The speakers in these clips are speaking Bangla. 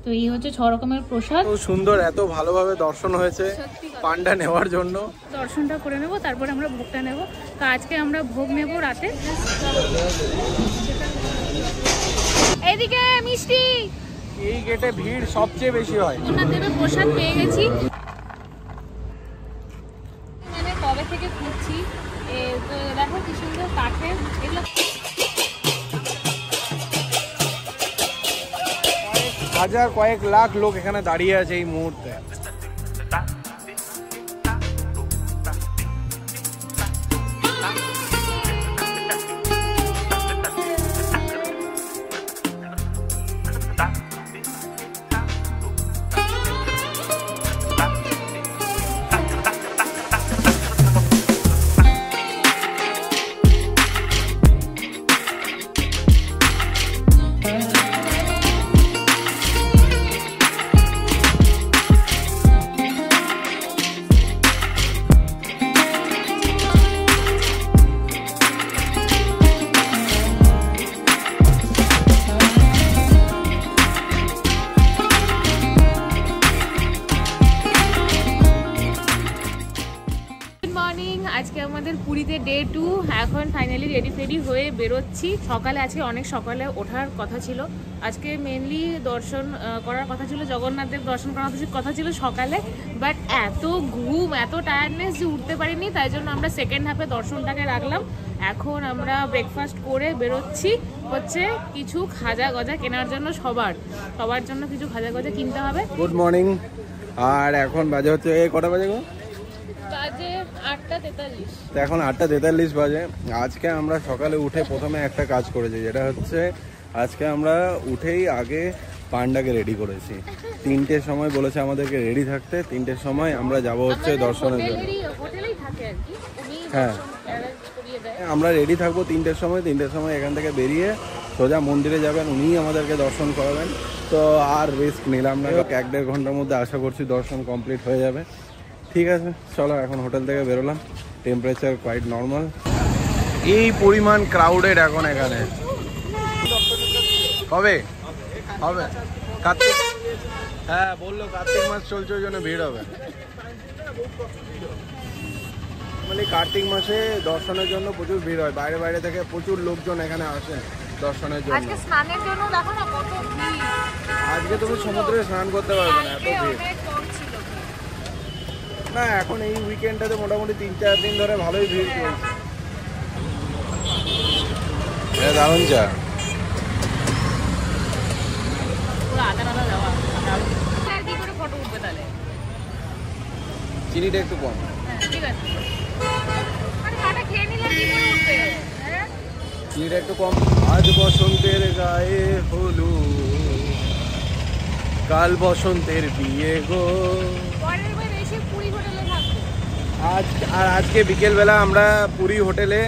তো এই হচ্ছে 6 রকমের প্রসাদ। খুব সুন্দর, এত ভালোভাবে দর্শন হয়েছে পান্ডা নেওয়ার জন্য। দর্শনটা করে নেব, তারপরে আমরা ভোগটা নেব। তো আজকে আমরা ভোগ নেব রাতে। এইদিকে মিষ্টি। এই গেটে ভিড় সবচেয়ে বেশি হয়। ওনাদের প্রসাদ পেয়ে গেছি, মানে কবে থেকে খুঁজছি। তো দেখো কি সুন্দর কাঠের এগুলো। হাজার কয়েক লাখ লোক এখানে দাঁড়িয়ে আছে এই মুহূর্তে। আজকে আমাদের পুরীতে ডে 2। এখন ফাইনালি রেডি হয়ে বেরোচ্ছি। সকালে আজকে অনেক সকালে ওঠার কথা ছিল। আজকে মেনলি দর্শন করার কথা ছিল, জগন্নাথদেব দর্শন করার কথা ছিল সকালে। বাট এত ঘুম, এত টায়ার্ডনেস যে উঠতে পারিনি, তাই জন্য আমরা সেকেন্ড হাফে দর্শনটাকে রাখলাম। এখন আমরা ব্রেকফাস্ট করে বেরোচ্ছি হচ্ছে কিছু খাজা গজা কেনার জন্য। সবার জন্য কিছু খাজা গজা কিনতে হবে। Good morning. আর এখন বাজে হচ্ছে কটা বাজে গো? বাজে 8:43। তো এখন 8:43 বাজে। আজকে আমরা সকালে উঠে প্রথমে একটা কাজ করেছি, যেটা হচ্ছে আজকে আমরা উঠেই আগে পান্ডাকে রেডি করেছি। 3টের সময় বলেছে আমাদেরকে রেডি থাকতে। 3টের সময় আমরা যাব হচ্ছে দর্শনের জন্য। হ্যাঁ, আমরা রেডি থাকবো 3টের সময়। 3টের সময় এখান থেকে বেরিয়ে সোজা মন্দিরে যাবেন, উনিই আমাদেরকে দর্শন করাবেন। তো আর রিস্ক নিলাম না, 1-1.5 ঘন্টার মধ্যে আশা করছি দর্শন কমপ্লিট হয়ে যাবে। ঠিক আছে, চলো এখন হোটেল থেকে বেরোলাম। Temperature quite normal. এই পরিমাণ ক্রাউডেড এখন এখানে। কবে হবে? কার্তিক, হ্যাঁ বললো কার্তিক মাস চলছে, ওই জন্য ভিড় হবে। মানে কার্তিক মাসে দর্শনের জন্য প্রচুর ভিড় হয়। বাইরে থেকে প্রচুর লোকজন এখানে আসে দর্শনের জন্য। আজকে স্নানের জন্য দেখো না কত ভিড়। আজকে তুমি সমুদ্রে স্নান করতে পারবে না, এত ভিড়। না, এখন এই উইকেন্ডটাতে মোটামুটি 3-4 দিন ধরে ভালোই ভিড় চলছে। দারুণ চা। চিনিটা একটু কম। চিনিটা একটু কম। আজ বসন্তের গায়ে হলুদ, কাল বসন্তের বিয়ে গো। আজকে বিকেলবেলা আমরা পুরী হোটেলে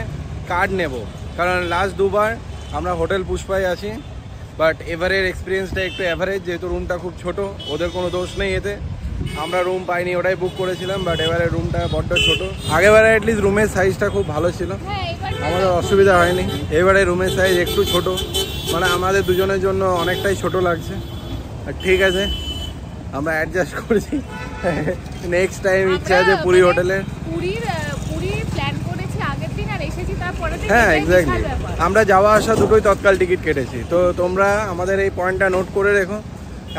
কার্ড নেব, কারণ লাস্ট 2বার আমরা হোটেল পুষ্পায় আছি। বাট এবারের এক্সপিরিয়েন্সটা একটু অ্যাভারেজ, যেহেতু রুমটা খুব ছোট। ওদের কোনো দোষ নেই এতে, আমরা রুম পাইনি, ওটাই বুক করেছিলাম। বাট এবারে রুমটা বড্ড ছোট। আগেবারে অ্যাটলিস্ট রুমের সাইজটা খুব ভালো ছিল, আমাদের অসুবিধা হয়নি। এবারে রুমের সাইজ একটু ছোট, মানে আমাদের দুজনের জন্য অনেকটাই ছোট লাগছে। আর ঠিক আছে, আমরা অ্যাডজাস্ট করছি। নেক্সট টাইম ইচ্ছা আছে পুরী হোটেলে। হ্যাঁ এক্স্যাক্টলি, আমরা যাওয়া আসা দুটোই তৎকাল টিকিট কেটেছি। তো তোমরা আমাদের এই পয়েন্টটা নোট করে রেখো।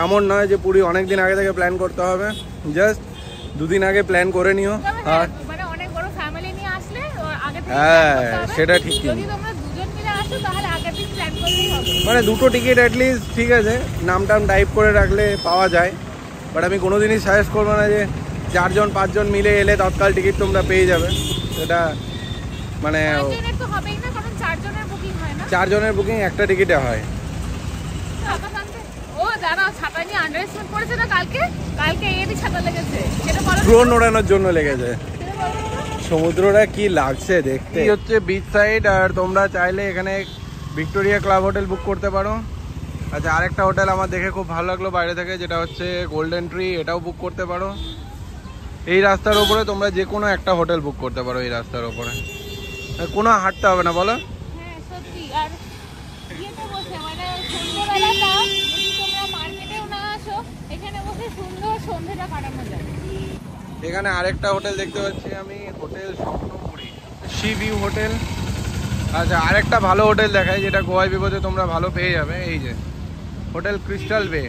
এমন নয় যে পুরী অনেক দিন আগে থেকে প্ল্যান করতে হবে, জাস্ট 2 দিন আগে প্ল্যান করে নিও। আর হ্যাঁ সেটা ঠিক, মানে 2টো টিকিট অ্যাটলিস্ট ঠিক আছে, নাম টাইপ করে রাখলে পাওয়া যায়। বাট আমি কোনোদিনই সাজেস্ট করবো না যে 4-5 মিলে এলে তৎকাল টিকিট তোমরা পেয়ে যাবে। সেটা মানে 4 জনের বুকিং একটা টিকিটে হয়। ড্রোন ওড়ানোর জন্য লেগেছে। সমুদ্রটা কি লাগছে দেখতে। এই হচ্ছে বিচ সাইড। আর তোমরা চাইলে এখানে ভিক্টোরিয়া ক্লাব হোটেল বুক করতে পারো। আচ্ছা, আরেকটা হোটেল আমার দেখে খুব ভালো লাগলো বাইরে থেকে, যেটা হচ্ছে গোল্ডেন ট্রি, এটাও বুক করতে পারো। এই রাস্তার ওপরে তোমরা যে কোনো একটা হোটেল বুক করতে পারো। এই রাস্তার ওপরে কোনো হাঁটতে হবে না, বলো। সন্ধ্যেটা কাটানো যায়। এখানে আরেকটা হোটেল দেখতে পাচ্ছি আমি, হোটেল স্বপ্নপুরী, সি ভিউ হোটেল। আচ্ছা, আরেকটা ভালো হোটেল দেখায় যেটা গোয়ায় বিপদে তোমরা ভালো পেয়ে যাবে, এই যে হোটেল ক্রিস্টাল বে।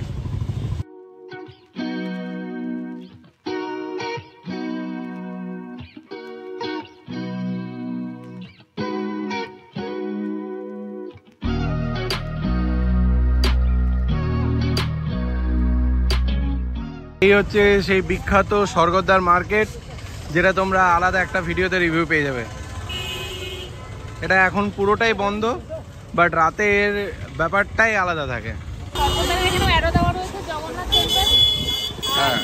এই হচ্ছে সেই বিখ্যাত স্বর্গদ্বার মার্কেট, যেটা তোমরা আলাদা একটা ভিডিওতে রিভিউ পেয়ে যাবে। এটা এখন পুরোটাই বন্ধ, বাট রাতের ব্যাপারটাই আলাদা থাকে। হ্যাঁ,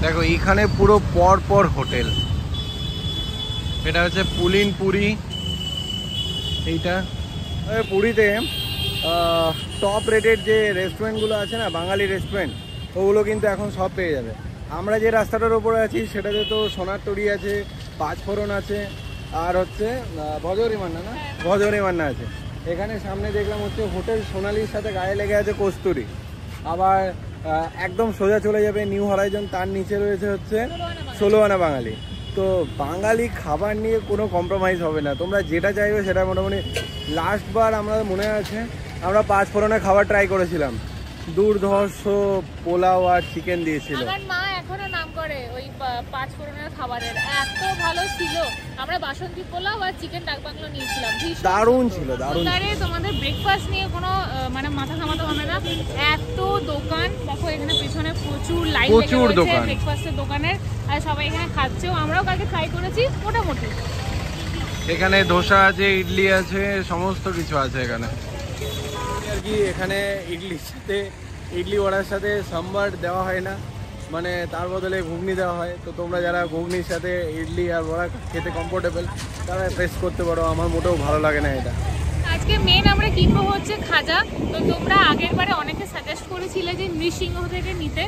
দেখো এইখানে পুরো পর পর হোটেল। এটা হচ্ছে পুলিন পুরি। এইটা পুরীতে টপ রেটেড যে রেস্টুরেন্টগুলো আছে না, বাঙালি রেস্টুরেন্ট, ওগুলো কিন্তু এখন সব পেয়ে যাবে। আমরা যে রাস্তাটার ওপরে আছি সেটাতে তো সোনার তরী আছে, পাঁচফোড়ন আছে, আর হচ্ছে ভজরি মান্না না, ভজরি মান্না আছে। এখানে সামনে দেখলাম হচ্ছে হোটেল সোনালির সাথে গায়ে লেগে আছে কস্তুরি। আবার একদম সোজা চলে যাবে নিউ হরাইজন, তার নিচে রয়েছে হচ্ছে 16 আনা বাঙালি। তো বাঙালি খাবার নিয়ে কোনো কম্প্রোমাইজ হবে না, তোমরা যেটা চাইবে সেটা মোটামুটি। লাস্টবার আমরা মনে আছে আমরা পাঁচফোড়নের খাবার ট্রাই করেছিলাম, দুর্ধর্ষ পোলাও আর চিকেন দিয়েছিল। আমার মা এখনো নাম করে ওই পাঁচফোড়নের খাবারের, এত ভালো ছিল। আমরা বাসন্তী পোলাও আর চিকেন ডাক বাংলো নিয়েছিলাম, দারুণ ছিল, দারুণ। তোমাদের ব্রেকফাস্ট নিয়ে কোনো মানে মাথা ঘামাতে হবে না, এত দোকান। দেখো এখানে পেছনে প্রচুর লাইন লেগে রয়েছে ব্রেকফাস্টের দোকানের, আর সবাই এখানে খাচ্ছেও। আমরাও কালকে ট্রাই করেছি মোটামুটি। এখানে ধোসা আছে, ইডলি আছে, সমস্ত কিছু আছে এখানে আর কি। এখানে ইডলির সাথে, ইডলি বড়ার সাথে সাম্বার দেওয়া হয় না, মানে তার বদলে ঘুগনি দেওয়া হয়। তো তোমরা যারা ঘুগনির সাথে ইডলি আর বড়া খেতে কমফোর্টেবল তারা টেস্ট করতে পারো। আমার মোটেও ভালো লাগে না এটা। আজকে মেন আমরা কিনবো হচ্ছে খাজা। তো তোমরা আগের বারে অনেকে সাজেস্ট করেছিলে যে নৃসিংহ থেকে নিতে।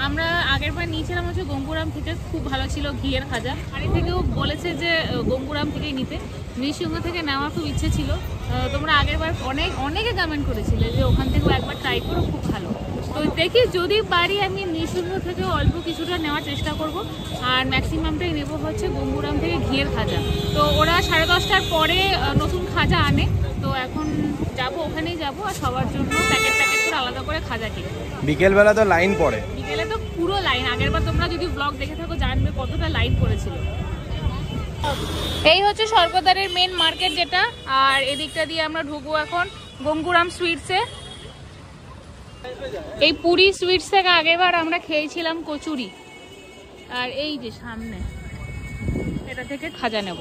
আমরা আগের বার নিয়েছিলাম হচ্ছে গঙ্গুরাম থেকে, খুব ভালো ছিল ঘিয়ের খাজা। বাড়ি থেকেও বলেছে যে গঙ্গুরাম থেকেই নিতে, নৃসিংহ থেকে নেওয়ার খুব ইচ্ছে ছিল। তোমরা আগের বার অনেকে কমেন্ট করেছিলে যে ওখান থেকেও একবার ট্রাই করো, খুব ভালো। তো দেখি যদি পারি আমি নৃসিংহ থেকে অল্প কিছুটা নেওয়ার চেষ্টা করব, আর ম্যাক্সিমামটাই নেব হচ্ছে গঙ্গুরাম থেকে ঘিয়ের খাজা। তো ওরা 10:30টার পরে নতুন খাজা আনে, তো এখন যাব, ওখানেই যাব, আর সবার জন্য প্যাকেট করে আলাদা করে খাজা কিনে। বিকেলবেলা তো লাইন পড়ে, বিকেলে তো পুরো লাইন। আগেরবার তোমরা যদি ব্লগ দেখে থাকো জানবে কতটা লাইন পড়েছিল। এই হচ্ছে স্বর্গদ্বারের মেন মার্কেট যেটা, আর এদিকটা দিয়ে আমরা ঢুকবো এখন গঙ্গুরাম সুইটসে। এই পুরী সুইটস থেকে আগেরবার আমরা খেয়েছিলাম কচুরি, আর এই যে সামনে এটা থেকে খাজা নেব।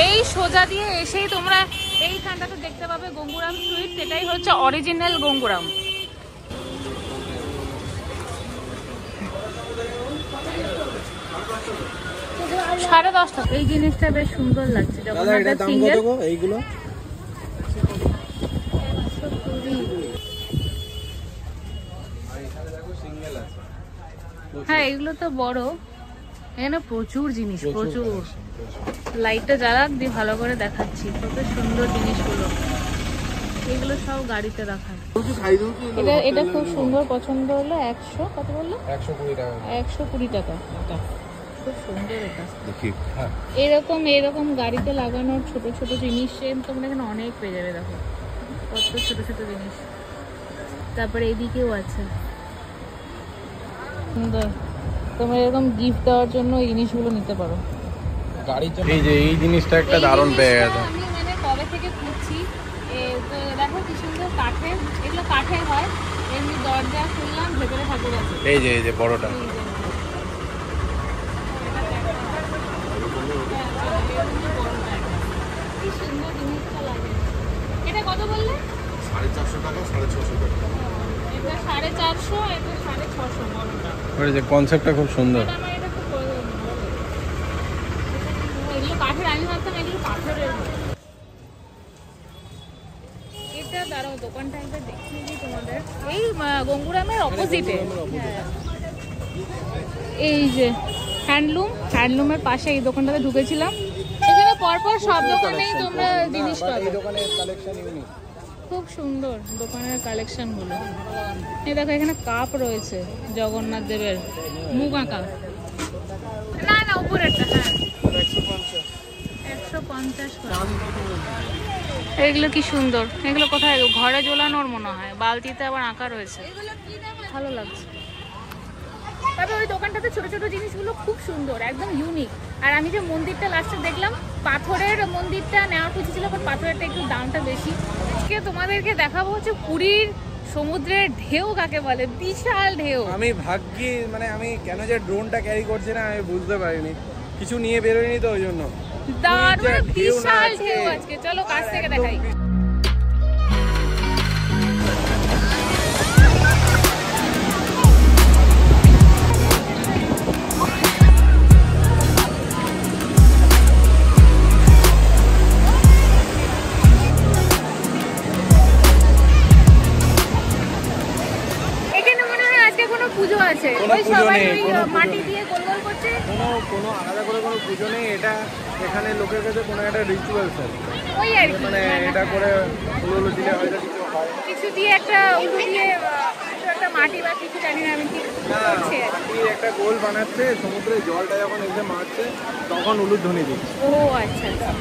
এই সোজা দিয়ে এসেই তোমরা এইখানটাতে দেখতে পাবে গঙ্গুরাম সুইটস, এটাই হচ্ছে অরিজিনাল গঙ্গুরাম। $10.5 টাকা। এই জিনিসটা বেশ সুন্দর লাগছে। এইগুলো হ্যাঁ, এগুলো তো বড়। এখানে প্রচুর জিনিস, প্রচুর। লাইটটা জ্বালাক দিয়ে ভালো করে দেখাচ্ছি কত সুন্দর জিনিসগুলো। এগুলো সব গাড়িতে রাখা। এটা খুব সুন্দর, পছন্দ হলো। 100 কত বললো? 120 টাকা। 120 টাকা। খুব সুন্দর এটা। এরকম গাড়িতে লাগানোর ছোট ছোট জিনিস তোমরা এখানে অনেক পেয়ে যাবে। দেখো কত ছোট ছোট জিনিস। তারপরে এইদিকেও আছে সুন্দর, তোমরা এরকম গিফট দেওয়ার জন্য এই জিনিসগুলো নিতে পারো। এই যে এই জিনিসটা একটা দারুণ পেয়ে গেছে। আমি মানে কবে থেকে খুঁজছি। তো দেখো কি সুন্দর কাঠের, এগুলো কাঠের হয়। এমনি দরজা খুললাম, ভেতরে ঠাকুর আছে। এই যে বড়টা। কি সুন্দর জিনিসটা লাগে। এটা কত বললে? 450 টাকা, 650 টাকা। এটা 450, এটা 650 বড়টা। ওই যে কনসেপ্টটা খুব সুন্দর। এগুলো কাঠের, আমি ভাবতাম এগুলো পাথরের। এটা দাঁড়াও, দোকানটা একবার দেখিয়ে দিই তোমাদের। এই গঙ্গুরামের অপোজিটে, এই যে হ্যান্ডলুমের পাশে এই দোকানটাতে ঢুকেছিলাম। এখানে পরপর সব দোকানেই তোমরা জিনিস এই পাবে। দোকানের কালেকশন ইউনিক। খুব সুন্দর দোকানের কালেকশন গুলো। এই দেখো এখানে কাপ রয়েছে জগন্নাথ দেবের মুখ আঁকা। না না উপরেরটা, হ্যাঁ 150 করে। এগুলো কি সুন্দর, এগুলো কোথায় ঘরে ঝোলানোর মনে হয়, বালতিতে আবার আঁকা রয়েছে, ভালো লাগছে। তবে ওই দোকানটাতে ছোট ছোট জিনিসগুলো খুব সুন্দর, একদম ইউনিক। আর আমি যে মন্দিরটা লাস্টে দেখলাম, পাথরের মন্দিরটা নেওয়ার খুশি ছিল, বাট পাথরেরটা একটু দামটা বেশি। আজকে তোমাদেরকে দেখাবো হচ্ছে পুরীর সমুদ্রের ঢেউ কাকে বলে, বিশাল ঢেউ। আমি ভাগ্যি মানে আমি কেন যে ড্রোনটা ক্যারি করছি না আমি বুঝতে পারিনি, কিছু নিয়ে বেরোয়নি তো ওই জন্য। দারুণ বিশাল ঢেউ আজকে, চলো কাছ থেকে দেখাই। পুজো আছে, ওই সবাই ওই মাটি দিয়ে গোল গোল করছে। কোনো আলাদা করে কোনো পুজো নেই, এটা এখানে লোকের কাছে কোনো একটা রিচুয়ালস আছে ওই আর কি, মানে এটা করে উলুলু দিলে হয়তো কিছু হয়, কিছু দিয়ে একটা উলু দিয়ে একটা মাটি বা কিছু জানি না আমি কি করছে, একটা গোল বানাচ্ছে, সমুদ্রের জলটা যখন এসে মারছে তখন উলুর ধ্বনি দিচ্ছে। ও আচ্ছা আচ্ছা।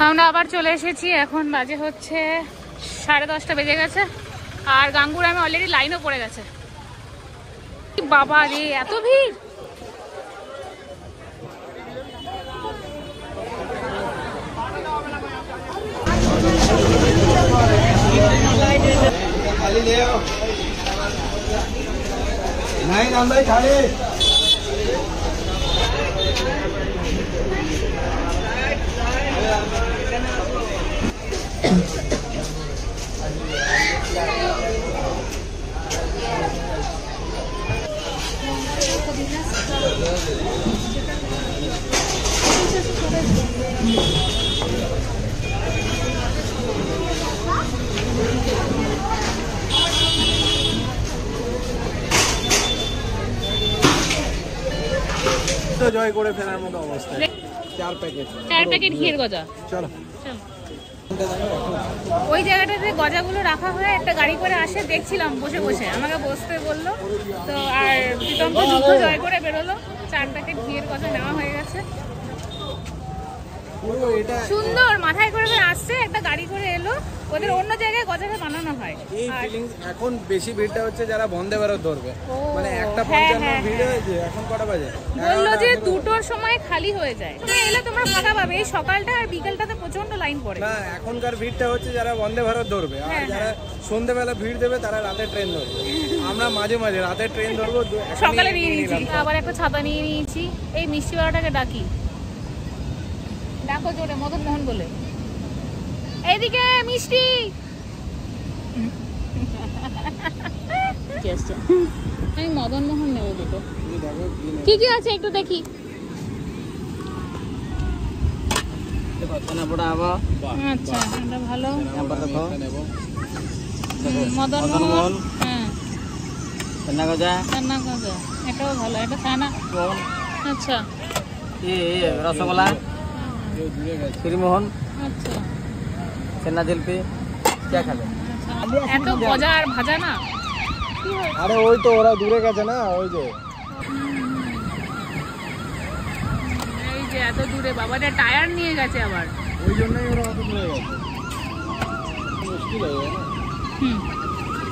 আমরা আবার চলে এসেছি, এখন বাজে হচ্ছে 10:30 বেজে গেছে। আর গাঙ্গুরামে অলরেডি লাইনও পড়ে গেছে। বাবা রে এত ভিড়! नहीं नाम भाई खाली তো জয় করে ফেলার মতো অবস্থা। 4 প্যাকেট ঘিয়ের গজা। চলো ওই জায়গাটাতে গজাগুলো রাখা হয়ে একটা গাড়ি করে আসে, দেখছিলাম বসে বসে, আমাকে বসতে বললো তো। আর প্রীতম তো যুদ্ধ জয় করে বেরোলো, 4 প্যাকেট ঘিয়ের গজা নেওয়া হয়ে গেছে। সুন্দর মাথায় করে আসছে, একটা গাড়ি করে এলো, ওদের অন্য জায়গায় গজাটা বানানো হয়। এই ফিলিংস এখন বেশি ভিড়টা হচ্ছে যারা বন্দে ভারত ধরবে, মানে একটা হ্যাঁ, 55 হ্যাঁ, ভিড় হয়েছে। এখন কটা বাজে? বললো যে 2টোর সময় খালি হয়ে যায়, এলে তোমরা ফাঁকা পাবে। এই সকালটা আর বিকালটাতে প্রচন্ড লাইন পড়ে। না এখনকার ভিড়টা হচ্ছে যারা বন্দে ভারত ধরবে, আর যারা সন্ধ্যেবেলা ভিড় দেবে তারা রাতে ট্রেন ধরবে। আমরা মাঝে মাঝে রাতে ট্রেন ধরবো, সকালে নিয়ে নিয়েছি, আবার একটা ছাতা নিয়ে নিয়েছি। এই মিষ্টিওয়ালাটাকে ডাকি, দেখো জোরে, মদন মোহন বলে, এইদিকে মিষ্টি। আমি মদন মোহন নেবো দুটো। কি কি আছে একটু দেখি। আচ্ছা এটা ভালো, মদন মোহন। হ্যাঁ ছানা গজা, এটাও ভালো, এটা ছানা। আচ্ছা রসগোল্লা, ক্ষীরমোহন, আচ্ছা ছানা জিলাপি, क्या খাবে? এত গজা আর ভাজা না। আরে ওই তো ওরা দূরে গেছে না, ওই যে এই যে এত দূরে, বাবাটা টায়ার নিয়ে গেছে আবার, ওই জন্যই ওরা অত দূরে গেছে। মুশকিল হয়ে যায় না।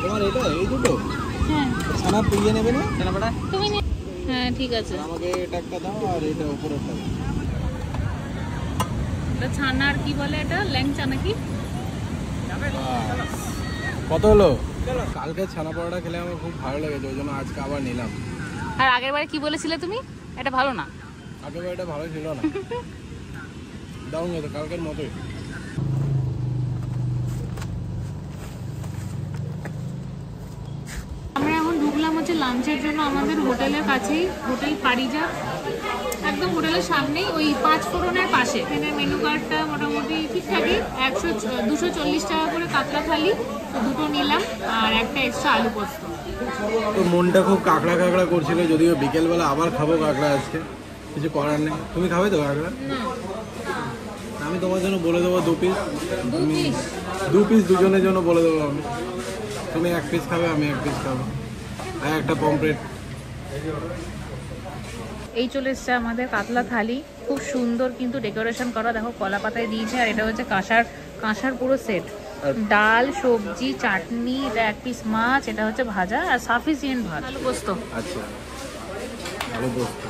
তোমার এটা এই দুটো হ্যাঁ ছানা পিয়ে নেবে না? ছানা বড়া তুমি হ্যাঁ ঠিক আছে। আমাকে এটা একটা দাও আর এটা উপরেরটা দাও। এটা ছানা আর কি বলে, এটা ল্যাংচা নাকি? কত হলো? কালকে ছানা পরোটা খেলে আমার খুব ভালো লেগেছে, ওই জন্য আজকে আবার নিলাম। আর আগের বারে কি বলেছিলে তুমি, এটা ভালো না? আগের বার এটা ভালো ছিল না। দাও না তো কালকের মতোই। আমরা এখন ঢুকলাম হচ্ছে লাঞ্চের জন্য আমাদের হোটেলের কাছেই, হোটেল পারিজা, একদম হোটেলের সামনেই, ওই 5 ফোড়নের পাশে। এখানে মেনু কার্ডটা মোটামুটি মোটামুটি ঠিকঠাকই 240 টাকা করে কাতলা থালি, তো দুটো নিলাম আর একটা এক্সট্রা আলু পোস্ত। তো মনটা খুব কাঁকড়া কাঁকড়া করছিল, যদিও বিকেলবেলা আবার খাবো কাঁকড়া আজকে, কিছু করার নেই। তুমি খাবে তো কাঁকড়া? আমি তোমার জন্য বলে দেবো 2 পিস, 2 পিস দুজনের জন্য বলে দেবো আমি। তুমি 1 পিস খাবে, আমি 1 পিস খাবো, আর একটা পমফ্রেট। এই চলে এসছে আমাদের কাতলা থালি, খুব সুন্দর কিন্তু ডেকোরেশন করা, দেখো কলা পাতায় দিয়েছে। আর এটা হচ্ছে কাঁসার পুরো সেট, ডাল, সবজি, চাটনি, এটা 1 পিস মাছ, এটা হচ্ছে ভাজা আর সাফিসিয়েন্ট ভাত, আলু পোস্ত। আচ্ছা, আলু পোস্ত।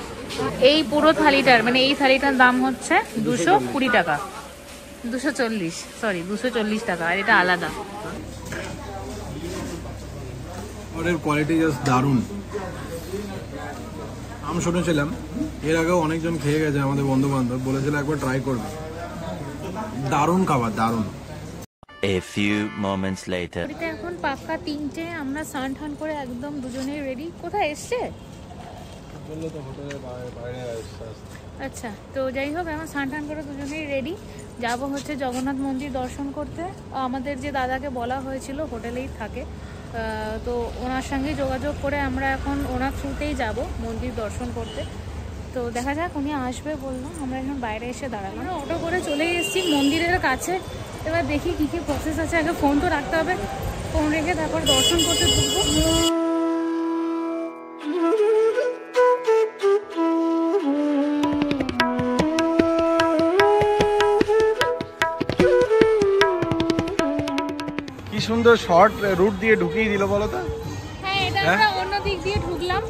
এই পুরো থালিটার মানে এই থালিটার দাম হচ্ছে 220 টাকা, 240 টাকা, আর এটা আলাদা। ওদের কোয়ালিটি জাস্ট দারুণ। আমি শুনেছিলাম এর আগেও অনেকজন খেয়ে গেছে, আমাদের বন্ধু বান্ধব বলেছিল একবার ট্রাই করবে, দারুণ খাবার, দারুণ। A few moments later. এখন পাক্কা 3টে, আমরা স্নান টান করে একদম দুজনেই রেডি। কোথায় এসছে? আচ্ছা, তো যাই হোক এখন স্নান টান করে দুজনেই রেডি, যাব হচ্ছে জগন্নাথ মন্দির দর্শন করতে। আমাদের যে দাদাকে বলা হয়েছিল হোটেলেই থাকে, তো ওনার সঙ্গে যোগাযোগ করে আমরা এখন ওনার থ্রুতেই যাব মন্দির দর্শন করতে। তো দেখা যাক, উনি আসবে বললাম, আমরা এখন বাইরে এসে দাঁড়ালাম। আমরা অটো করে চলে এসেছি মন্দিরের কাছে। এবার দেখি কী কী প্রসেস আছে, আগে ফোন তো রাখতে হবে, ফোন রেখে তারপর দর্শন করতে ঢুকবো। কি সুন্দর শর্ট রুট দিয়ে ঢুকিয়ে দিল বলো তো। হ্যাঁ, এটা আমরা অন্য দিক দিয়ে ঢুকলাম,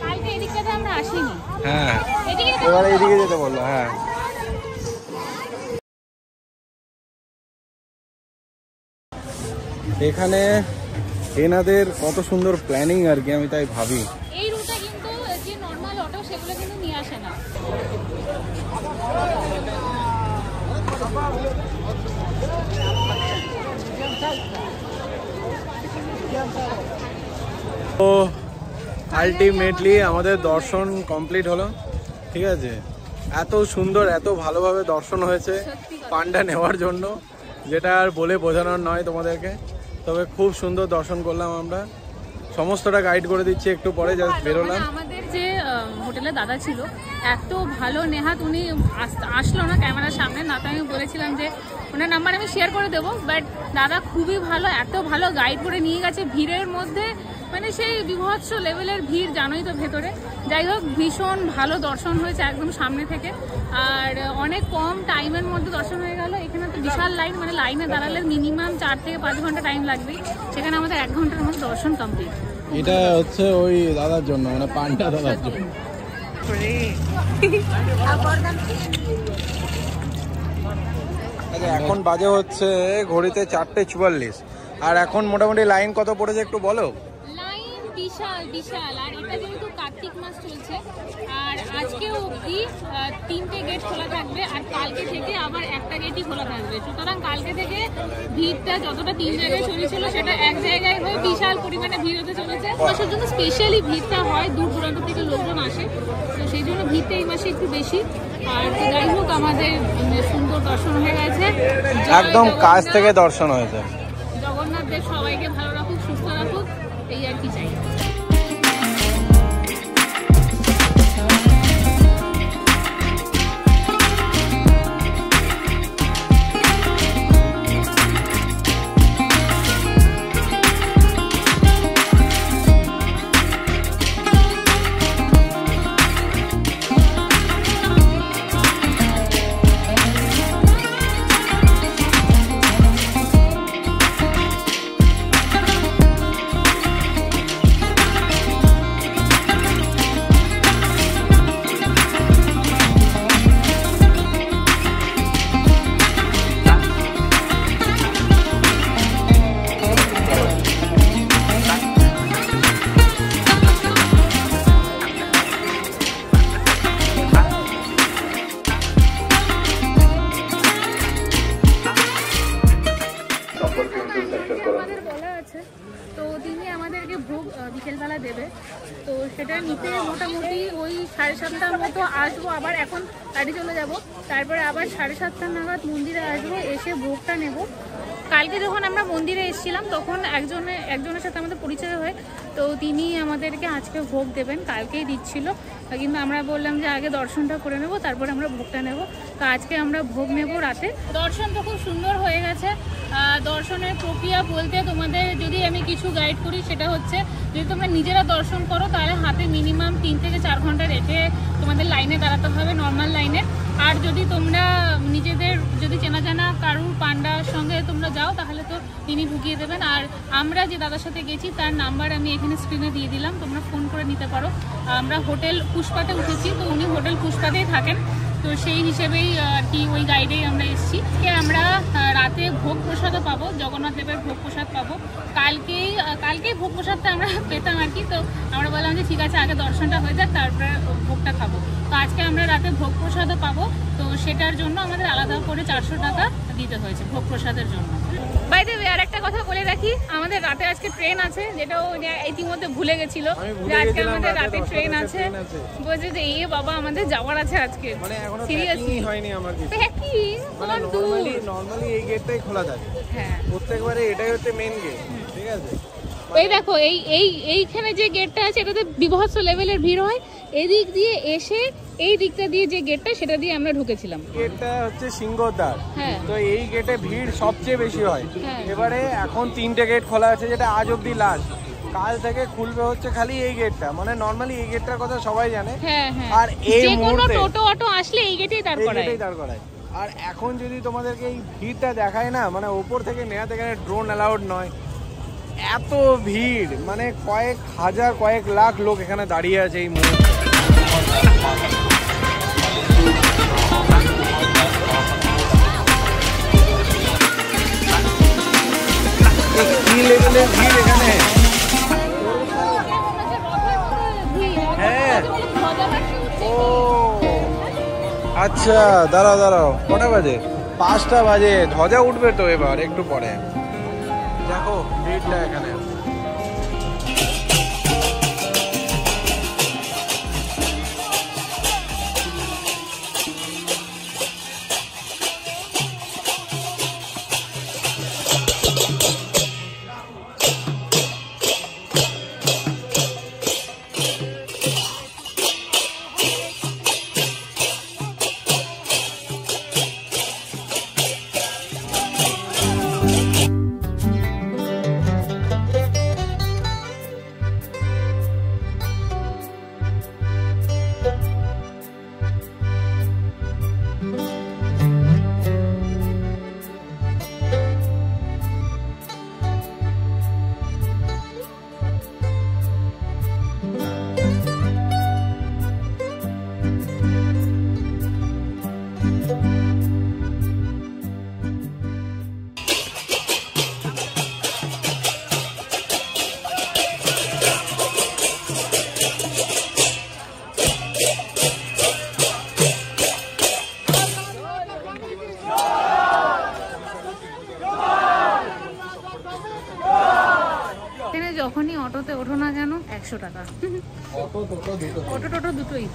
কালকে এদিকটাতে আমরা আসিনি। হ্যাঁ, এদিকে এবার এইদিকে যেতে বললো। হ্যাঁ, এখানে এনাদের কত সুন্দর প্ল্যানিং আর কি, আমি তাই ভাবি। এই রুটে কিন্তু যে নর্মাল অটো সেগুলো কিন্তু নিয়ে আসে না। তো আলটিমেটলি আমাদের দর্শন কমপ্লিট হলো, ঠিক আছে। এত সুন্দর, এত ভালোভাবে দর্শন হয়েছে পান্ডা নেওয়ার জন্য, যেটা আর বলে বোঝানোর নয় তোমাদেরকে। তবে খুব সুন্দর দর্শন করলাম আমরা, সমস্তটা গাইড করে দিচ্ছি একটু পরে, জাস্ট বেরোলাম। আমাদের যে হোটেলে দাদা ছিল এত ভালো, নেহাত উনি আসলো না ক্যামেরার সামনে, না তো আমি বলেছিলাম যে ওনার নাম্বার আমি শেয়ার করে দেবো, বাট দাদা খুবই ভালো, এত ভালো গাইড করে নিয়ে গেছে ভিড়ের মধ্যে, মানে সেই বিভৎস লেভেলের ভিড় জানোই তো ভেতরে। যাই হোক, ভীষণ ভালো দর্শন হয়েছে একদম সামনে থেকে, আর অনেক কম টাইমের মধ্যে দর্শন হয়ে গেল। এখানে তো বিশাল লাইন, মানে লাইনে দাঁড়ালে মিনিমাম 4 থেকে 5 ঘন্টা টাইম লাগবে, সেখানে আমাদের 1 ঘন্টার মধ্যে দর্শন কমপ্লিট। এটা হচ্ছে ওই দাদার জন্য, মানে পান্ডা দাদার জন্য। এখন বাজে হচ্ছে ঘড়িতে 4:44, আর এখন মোটামুটি লাইন কত পড়েছে একটু বলো। লাইন বিশাল বিশাল, আর এটা যেহেতু কার্তিক মাস চলছে, আর আজকে অবধি 3টে গেট খোলা থাকবে, আর কালকে থেকে আবার একটা গেটই খোলা থাকবে। সুতরাং কালকে থেকে ভিড়টা যতটা 3 জায়গায় চলেছিল সেটা 1 জায়গায় হয়ে বিশাল পরিমাণে ভিড় হতে চলেছে। মাসের জন্য স্পেশালি ভিড়টা হয়, দূর দূরান্ত থেকে লোকজন আসে, তো সেই জন্য ভিড়টা এই মাসে একটু বেশি। আর যাই হোক, আমাদের সুন্দর দর্শন হয়ে গেছে, একদম কাছ থেকে দর্শন হয়েছে। জগন্নাথ দেব সবাইকে ভালো রাখুক, সুস্থ রাখুক, এই আর কি চাই। আমাদেরকে ভোগ বিকেলবেলা দেবে, তো সেটা নিতে মোটামুটি ওই 7:30টার মতো আসবো। আবার এখন বাড়ি চলে যাব, তারপরে আবার 7:30 নাগাদ মন্দিরে আসবো, এসে ভোগটা নেব। কালকে যখন আমরা মন্দিরে এসেছিলাম তখন একজনের সাথে আমাদের পরিচয় হয়, তো তিনি আমাদেরকে আজকে ভোগ দেবেন, কালকেই দিচ্ছিল, কিন্তু আমরা বললাম যে আগে দর্শনটা করে নেব, তারপরে আমরা ভোগটা নেব। তো আজকে আমরা ভোগ নেব রাতে। দর্শনটা খুব সুন্দর হয়ে গেছে। দর্শনের প্রক্রিয়া বলতে তোমাদের যদি আমি কিছু গাইড করি, সেটা হচ্ছে যদি তোমরা নিজেরা দর্শন করো তাহলে হাতে মিনিমাম 3 থেকে 4 ঘন্টা রেখে তোমাদের লাইনে দাঁড়াতে হবে, নর্মাল লাইনে। আর যদি তোমরা নিজেদের যদি চেনা জানা কারুর পান্ডার সঙ্গে তোমরা যাও তাহলে তো তিনি ঢুকিয়ে দেবেন। আর আমরা যে দাদার সাথে গেছি তার নাম্বার আমি এখানে স্ক্রিনে দিয়ে দিলাম, তোমরা ফোন করে নিতে পারো। আমরা হোটেল পুষ্পাতে উঠেছি, তো উনি হোটেল পুষ্পাতেই থাকেন, তো সেই হিসেবেই আর কি ওই গাইডেই আমরা এসেছি। আমরা রাতে ভোগ প্রসাদও পাবো, জগন্নাথ দেবের ভোগ প্রসাদ পাবো। কালকেই ভোগ প্রসাদটা আমরা পেতাম আর কি, তো আমরা বললাম যে ঠিক আছে আগে দর্শনটা হয়ে যাক তারপরে ভোগটা খাবো। তো আজকে আমরা রাতে ভোগ প্রসাদও পাবো, তো সেটার জন্য আমাদের আলাদা করে 400 টাকা দিতে হয়েছে ভোগ প্রসাদের জন্য। বাই দ্য ওয়ে আর একটা কথা বলে রাখি, আমাদের রাতে আজকে ট্রেন আছে, যেটাও ইতিমধ্যে ভুলে গেছিল যে আজকে আমাদের রাতে ট্রেন আছে। বলছে যে এই বাবা আমাদের যাওয়ার আছে আজকে, মানে এখনো সিরিয়াসলি হয়নি আমার কিছু। প্যাকিং মানে নরমালি এই গেটটাই খোলা থাকে, হ্যাঁ প্রত্যেকবারে এটাই হচ্ছে মেইন গেট, ঠিক আছে। এই দেখো এইখানে যে গেটটা আছে এটাতে বিভৎস লেভেলের ভিড় হয়, এদিক দিয়ে এসে এই দিকটা দিয়ে যে গেটটা সেটা দিয়ে আমরা ঢুকেছিলাম। গেটটা হচ্ছে সিংহদ্বার, হ্যাঁ তো এই গেটে ভিড় সবচেয়ে বেশি হয়। হ্যাঁ। এবারে এখন 3টে গেট খোলা আছে, যেটা আজ অব্দি লাস্ট, কাল থেকে খুলবে হচ্ছে খালি এই গেটটা। মানে নরমালি এই গেটটার কথা সবাই জানে, হ্যাঁ হ্যাঁ, আর এই যে কোনো মুহূর্তে টোটো অটো আসলে এই গেটেই দাঁড় করায়। আর এখন যদি তোমাদেরকে এই ভিড়টা দেখায় না, মানে ওপর থেকে নেওয়াতে গেলে ড্রোন অ্যালাউড নয়, এত ভিড়, মানে কয়েক হাজার কয়েক লাখ লোক এখানে দাঁড়িয়ে আছে এই মুহূর্তে। কি লেভেলের ভিড় এখানে! হ্যাঁ, ও আচ্ছা, দাঁড়াও কটা বাজে? 5টা বাজে, ধ্বজা উঠবে তো এবার একটু পরে। দেখো ভিড়টা এখানে। যখনই অটোতে ওঠো না কেন 100 টাকা, অটো টোটো দুটোই।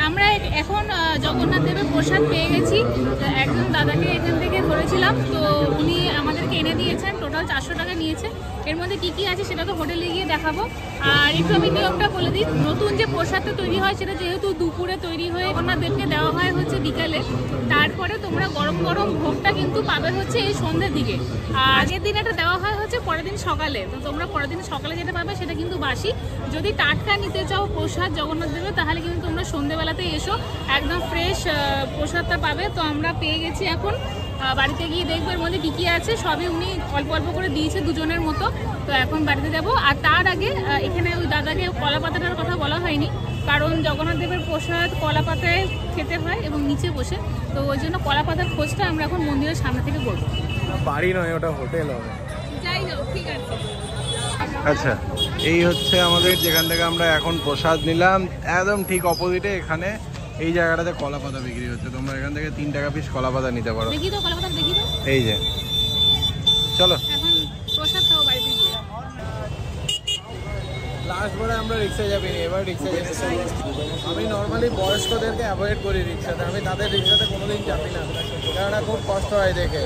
আমরা এখন জগন্নাথ দেবের প্রসাদ পেয়ে গেছি, একজন দাদাকে এখান থেকে ধরেছিলাম, তো উনি আমাদেরকে এনে দিয়েছেন, টোটাল 400 টাকা নিয়েছে। এর মধ্যে কি কি আছে সেটা তো হোটেলে গিয়ে দেখাবো। আর একটু আমি নিয়মটা বলে দিই, নতুন যে প্রসাদটা তৈরি হয় সেটা যেহেতু দুপুরে তৈরি হয়ে জগন্নাথ দেবকে দেওয়া হয় হচ্ছে বিকালে, তারপরে তোমরা গরম গরম ভোগটা কিন্তু পাবে হচ্ছে এই সন্ধ্যের দিকে। আর আগের দিন এটা দেওয়া হয় হচ্ছে পরের দিন সকালে, তো তোমরা পরের দিন সকালে যেটা পাবে সেটা কিন্তু বাসি। যদি টাটকা নিতে চাও প্রসাদ জগন্নাথ দেবের তাহলে কিন্তু তোমরা সন্ধ্যেবেলাতে এসো, একদম ফ্রেশ প্রসাদটা পাবে। তো আমরা পেয়ে গেছি, এখন বাড়িতে গিয়ে দেখবো এর মধ্যে কী কী আছে। সবই উনি অল্প অল্প করে দিয়েছে দুজনের মতো, তো এখন বাড়িতে যাব। আর তার আগে এখানে ওই দাদাকে কলা পাতাটার কথা বলা হয়নি, কারণ জগন্নাথ দেবের প্রসাদ কলা পাতায় খেতে হয় এবং নিচে বসে, তো ওই জন্য কলা পাতার খোঁজটা আমরা এখন মন্দিরের সামনে থেকে করবো। বাড়ি নয়, ওটা হোটেল হবে। যাই হোক, ঠিক আছে। আচ্ছা, এই হচ্ছে আমাদের যেখান থেকে আমরা এখন প্রসাদ নিলাম, একদম ঠিক অপোজিটে এখানে এই জায়গাটাতে কলা পাতা বিক্রি হচ্ছে। তোমরা এখান থেকে 3 টাকা পিস কলা পাতা নিতে পারো। দেখি তো কলা পাতা, দেখি তো। এই যে, চলো এখন প্রসাদ খাও বাড়িতে গিয়ে। লাস্ট বারে আমরা রিক্সা যাবিনি, এবার রিক্সা যেতে চাই। আমি নর্মালি বয়স্কদেরকে অ্যাভয়েড করি রিক্সাতে, আমি তাদের রিক্সাতে কোনোদিন চাপি না, কারণ খুব কষ্ট হয় দেখে।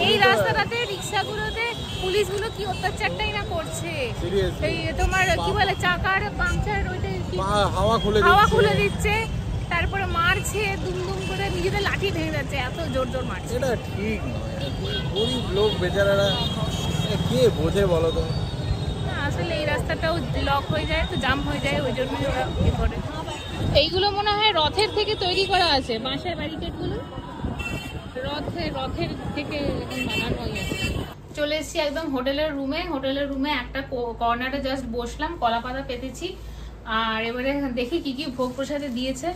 এই রাস্তাটাতে রিক্সাগুলোতে পুলিশগুলো কি অত্যাচারটাই না করছে। এই তোমার কি বলে চাকার পাংচার ওইটাই হাওয়া খুলে দিচ্ছে, তারপরে মারছে দুম করে, নিজেদের লাঠি ভেঙে যাচ্ছে, এত জোর মারছে। এটা ঠিক নয়, গরিব লোক বেচারারা কে বোঝে বলো তো। আসলে এই রাস্তাটাও লক হয়ে যায়, তো জাম হয়ে যায়, ওই জন্যই ওরা ইয়ে করে। এইগুলো মনে হয় রথের থেকে তৈরি করা আছে, বাঁশের ব্যারিকেডগুলো রথের থেকে বানানো হয়েছে। চলে এসেছি একদম হোটেলের রুমে একটা কর্নারে জাস্ট বসলাম, কলা পাতা পেতেছি। আর এবারে দেখি কি কি ভোগ প্রসাদে দিয়েছে।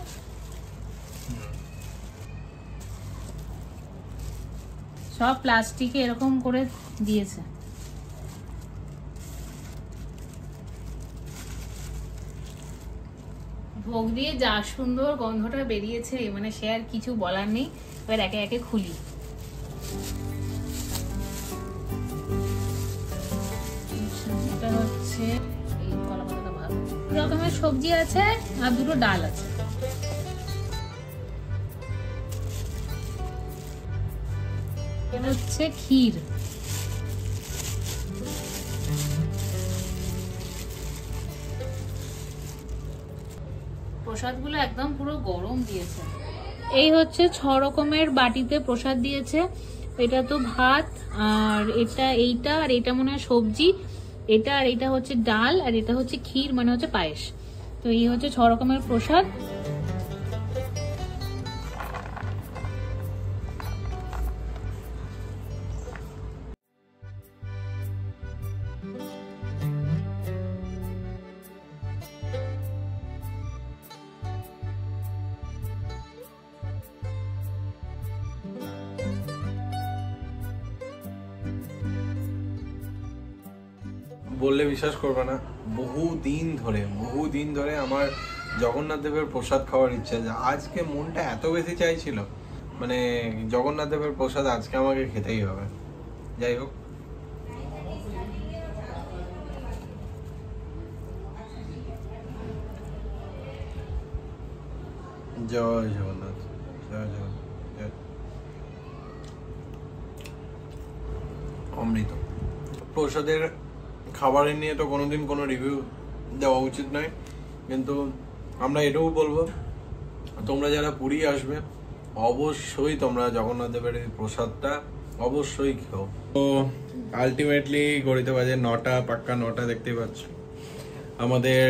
সব প্লাস্টিকে এরকম করে দিয়েছে। ভোগ দিয়ে যা সুন্দর গন্ধটা বেরিয়েছে, মানে সে আর কিছু বলার নেই। এবার একে একে খুলি। এটা হচ্ছে এই কলা পাতাটা ভালো, রকমের সবজি আছে আর দুটো ডাল আছে। এটা হচ্ছে ক্ষীর। প্রসাদগুলো একদম পুরো গরম দিয়েছে। এই হচ্ছে 6 রকমের বাটিতে প্রসাদ দিয়েছে। এটা তো ভাত, আর এইটা আর এটা মনে হয় সবজি, এটা আর এটা হচ্ছে ডাল, আর এটা হচ্ছে ক্ষীর মানে হচ্ছে পায়েস। তো এই হচ্ছে 6 রকমের প্রসাদ। বললে বিশ্বাস করবে না, বহু দিন ধরে আমার জগন্নাথ দেবের প্রসাদ খাওয়ার ইচ্ছা। আজকে মনটা এত বেশি চাইছিল, মানে জগন্নাথ দেবের প্রসাদ আজকে আমাকে খেতেই হবে। যাই হোক, জয় জগন্নাথ, জয় জগন্নাথ। অমৃত প্রসাদের খাবারের নিয়ে তো কোনোদিন কোনো রিভিউ দেওয়া উচিত নয়, কিন্তু আমরা এটাও বলবো, তোমরা যারা পুরী আসবে অবশ্যই তোমরা জগন্নাথ দেবের এই প্রসাদটা অবশ্যই খেও। তো আলটিমেটলি ঘড়িতে বাজে 9টা, পাক্কা 9টা, দেখতেই পাচ্ছ। আমাদের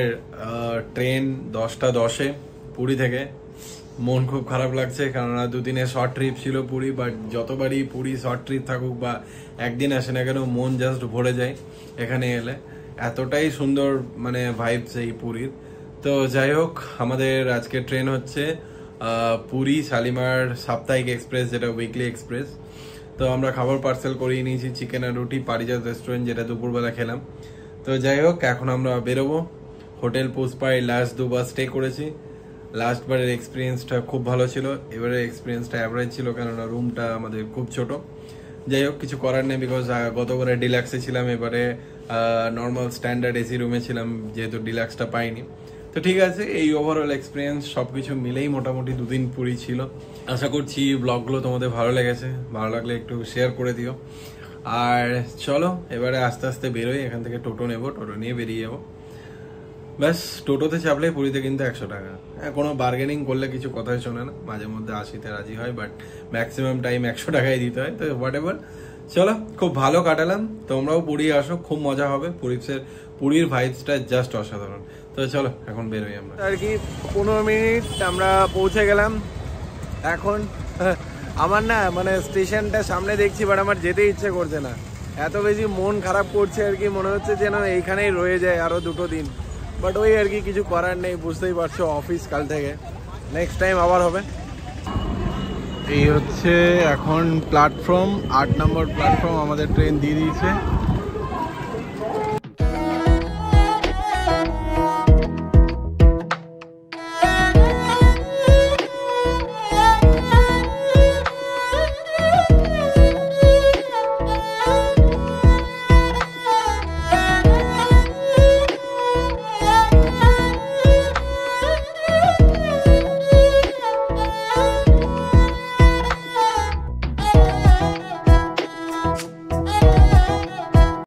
ট্রেন 10টা 10-এ পুরী থেকে। মন খুব খারাপ লাগছে, কেননা দুদিনের শর্ট ট্রিপ ছিল পুরী, বাট যতবারই পুরী শর্ট ট্রিপ থাকুক বা একদিন আসে না কেন, মন জাস্ট ভরে যায় এখানে এলে। এতটাই সুন্দর মানে ভাইবস এই পুরীর। তো যাই হোক, আমাদের আজকে ট্রেন হচ্ছে পুরী শালিমার সাপ্তাহিক এক্সপ্রেস, যেটা উইকলি এক্সপ্রেস। তো আমরা খাবার পার্সেল করিয়ে নিয়েছি, চিকেন আর রুটি, পারিজাত রেস্টুরেন্ট, যেটা দুপুরবেলা খেলাম। তো যাই হোক, এখন আমরা বেরোবো। হোটেল পুষ্পায় লাস্ট 2বার স্টে করেছি। লাস্ট বারের এক্সপিরিয়েন্সটা খুব ভালো ছিল, এবারের এক্সপিরিয়েন্সটা অ্যাভারেজ ছিল, কেননা রুমটা আমাদের খুব ছোট। যাই হোক, কিছু করার নেই, বিকজ গতবারে ডিলাক্সে ছিলাম, এবারে নর্মাল স্ট্যান্ডার্ড এসি রুমে ছিলাম, যেহেতু ডিলাক্সটা পাইনি। তো ঠিক আছে, এই ওভারঅল এক্সপিরিয়েন্স সবকিছু মিলেই মোটামুটি 2 দিন পুরী ছিল। আশা করছি ব্লগগুলো তোমাদের ভালো লেগেছে, ভালো লাগলে একটু শেয়ার করে দিও। আর চলো এবারে আস্তে আস্তে বেরোই এখান থেকে। টোটো নেবো, টোটো নিয়ে বেরিয়ে যাবো। ব্যাস, টোটোতে চাপলে পুরীতে কিন্তু 100 টাকা। হ্যাঁ, কোনো বার্গেনিং করলে কিছু কথাই শোনে না, মাঝে মধ্যে 80-তে রাজি হয়, বাট ম্যাক্সিমাম টাইম 100 টাকাই দিতে হয়। তো হোয়াট এভার, চলো, খুব ভালো কাটালাম। তোমরাও পুরী আসো, খুব মজা হবে। পুরীর ভাইবসটা জাস্ট অসাধারণ। তো চলো এখন বেরোই আমরা। আর কি 15 মিনিট আমরা পৌঁছে গেলাম। এখন আমার না মানে স্টেশনটা সামনে দেখছি, বাট আমার যেতে ইচ্ছে করছে না, এত বেশি মন খারাপ করছে আর কি। মনে হচ্ছে যেন এইখানেই রয়ে যায় আরো 2 দিন, বাট ওই আর কি, কিছু করার নেই। বুঝতেই পারছো, অফিস কাল থেকে, নেক্সট টাইম আবার হবে। এই হচ্ছে এখন প্ল্যাটফর্ম 8 নম্বর প্ল্যাটফর্ম, আমাদের ট্রেন দিয়ে দিয়েছে।